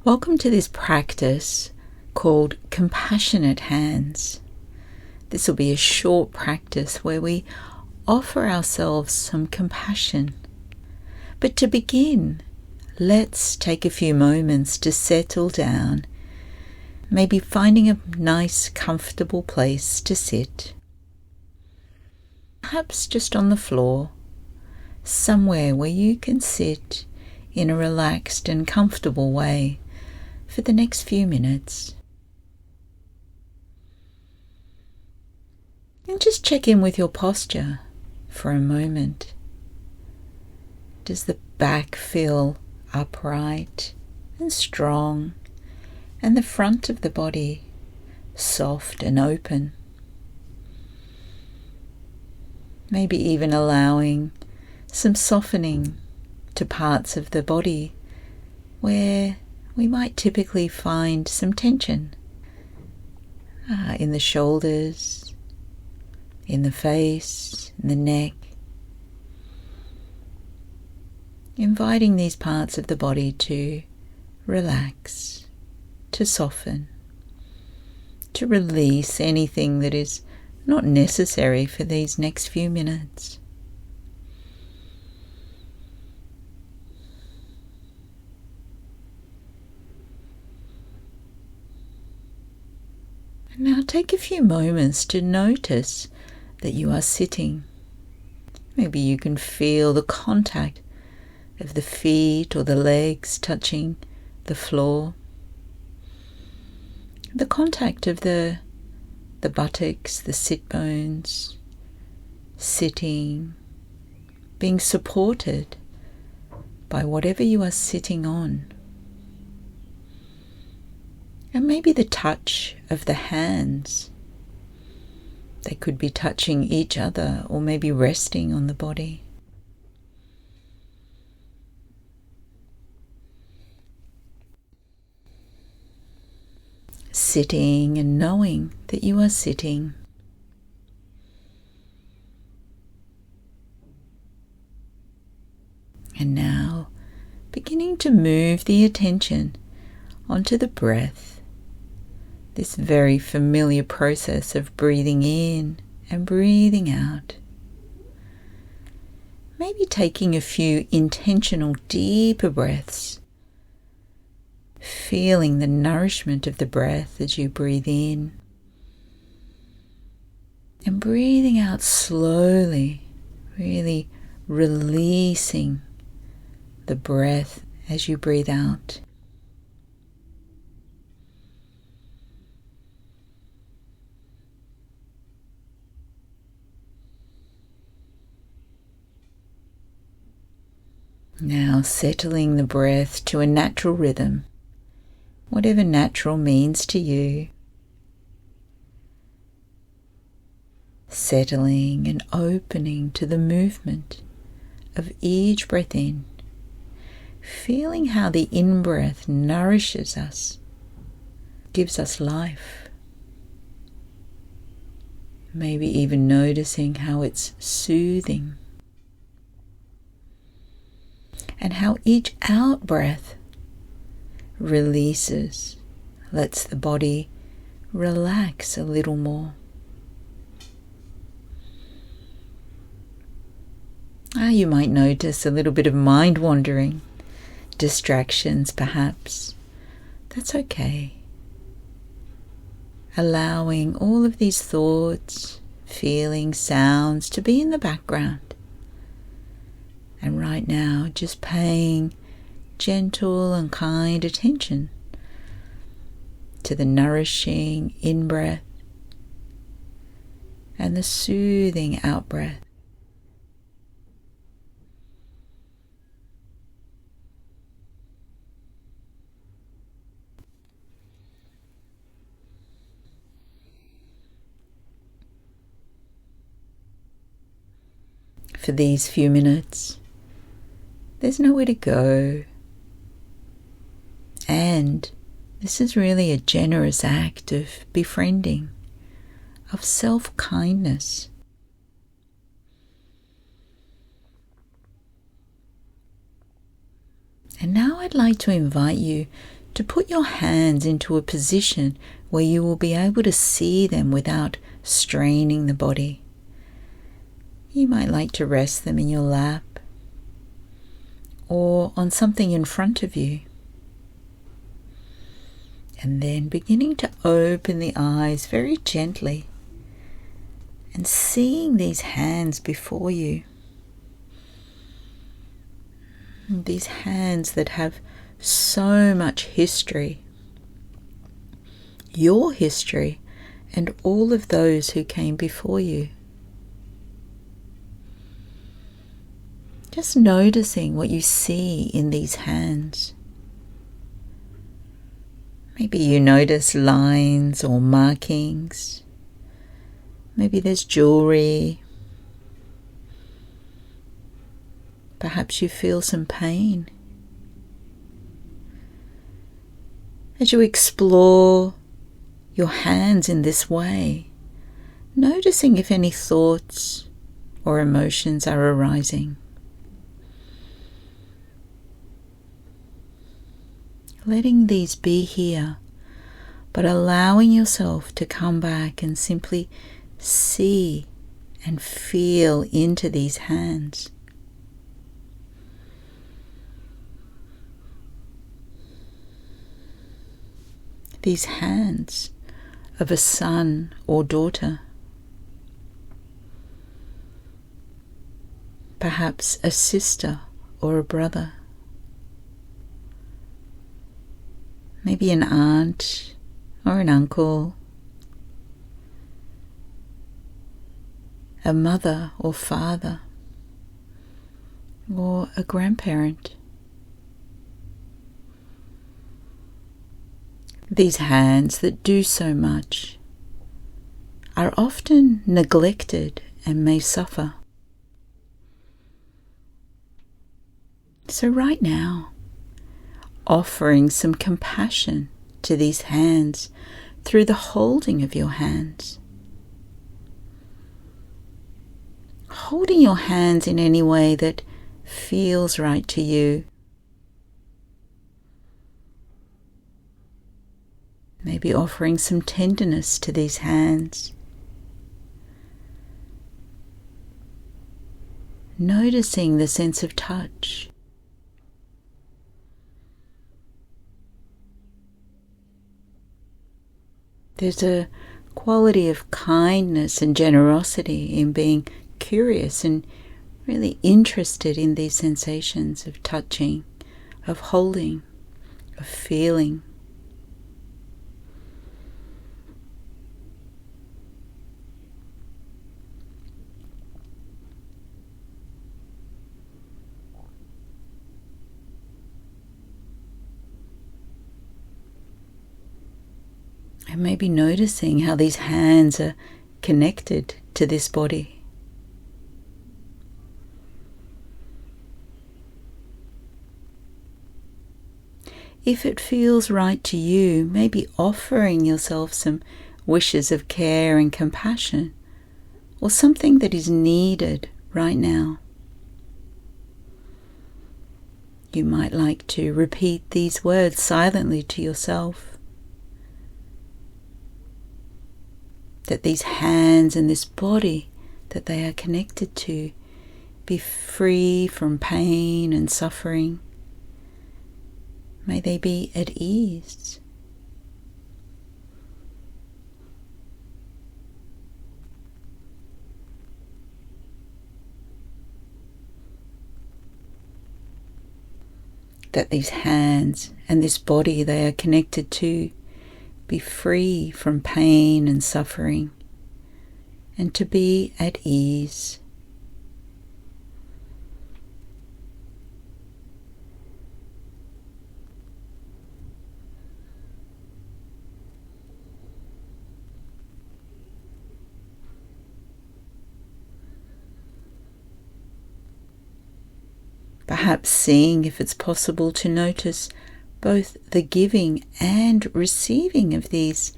Welcome to this practice called Compassionate Hands. This will be a short practice where we offer ourselves some compassion. But to begin, let's take a few moments to settle down, maybe finding a nice, comfortable place to sit. Perhaps just on the floor, somewhere where you can sit in a relaxed and comfortable way for the next few minutes. And just check in with your posture for a moment. Does the back feel upright and strong, and the front of the body soft and open? Maybe even allowing some softening to parts of the body where we might typically find some tension, in the shoulders, in the face, in the neck. Inviting these parts of the body to relax, to soften, to release anything that is not necessary for these next few minutes. Now take a few moments to notice that you are sitting. Maybe you can feel the contact of the feet or the legs touching the floor. The contact of the buttocks, the sit bones, sitting, being supported by whatever you are sitting on. And maybe the touch of the hands. They could be touching each other or maybe resting on the body. Sitting and knowing that you are sitting. And now beginning to move the attention onto the breath. This very familiar process of breathing in and breathing out. Maybe taking a few intentional deeper breaths. Feeling the nourishment of the breath as you breathe in. And breathing out slowly, really releasing the breath as you breathe out. Now settling the breath to a natural rhythm, whatever natural means to you. Settling and opening to the movement of each breath in, feeling how the in-breath nourishes us, gives us life. Maybe even noticing how it's soothing. And how each out-breath releases, lets the body relax a little more. You might notice a little bit of mind wandering, distractions perhaps. That's okay. Allowing all of these thoughts, feelings, sounds to be in the background. And right now, just paying gentle and kind attention to the nourishing in-breath and the soothing out-breath. For these few minutes, there's nowhere to go. And this is really a generous act of befriending, of self-kindness. And now I'd like to invite you to put your hands into a position where you will be able to see them without straining the body. You might like to rest them in your lap or on something in front of you. And then beginning to open the eyes very gently and seeing these hands before you. These hands that have so much history, your history, and all of those who came before you. Just noticing what you see in these hands. Maybe you notice lines or markings. Maybe there's jewelry. Perhaps you feel some pain. As you explore your hands in this way, noticing if any thoughts or emotions are arising. Letting these be here, but allowing yourself to come back and simply see and feel into these hands. These hands of a son or daughter. Perhaps a sister or a brother. Maybe an aunt or an uncle, a mother or father, or a grandparent. These hands that do so much are often neglected and may suffer. So right now, offering some compassion to these hands through the holding of your hands. Holding your hands in any way that feels right to you. Maybe offering some tenderness to these hands. Noticing the sense of touch. There's a quality of kindness and generosity in being curious and really interested in these sensations of touching, of holding, of feeling. And maybe noticing how these hands are connected to this body. If it feels right to you, maybe offering yourself some wishes of care and compassion, or something that is needed right now. You might like to repeat these words silently to yourself. That these hands and this body that they are connected to be free from pain and suffering. May they be at ease. That these hands and this body they are connected to be free from pain and suffering, and to be at ease. Perhaps seeing if it's possible to notice both the giving and receiving of these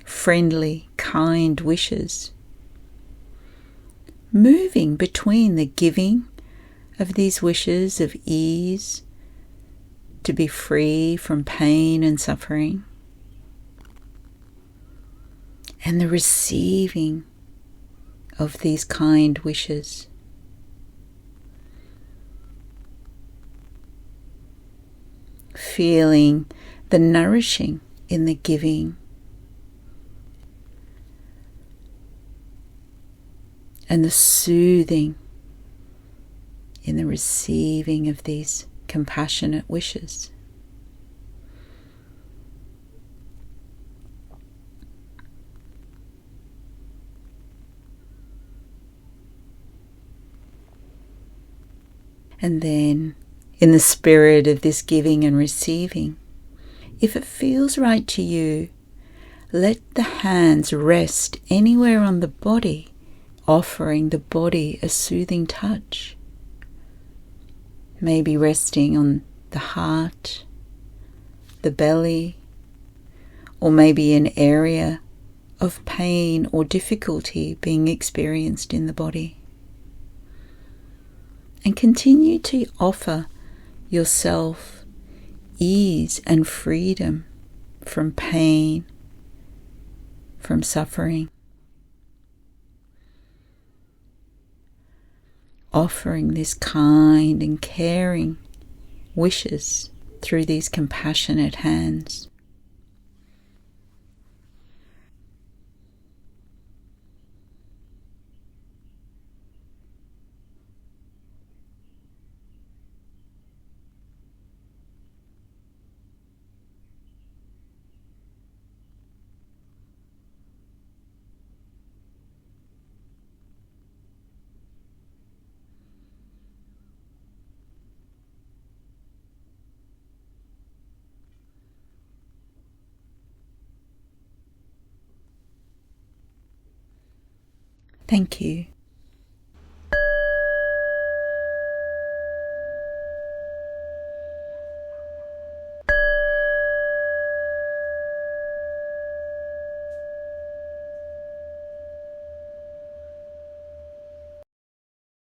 friendly, kind wishes. Moving between the giving of these wishes of ease to be free from pain and suffering, and the receiving of these kind wishes. Feeling the nourishing in the giving and the soothing in the receiving of these compassionate wishes. And then, in the spirit of this giving and receiving, if it feels right to you, let the hands rest anywhere on the body, offering the body a soothing touch. Maybe resting on the heart, the belly, or maybe an area of pain or difficulty being experienced in the body. And continue to offer yourself ease and freedom from pain, from suffering. Offering this kind and caring wishes through these compassionate hands. Thank you.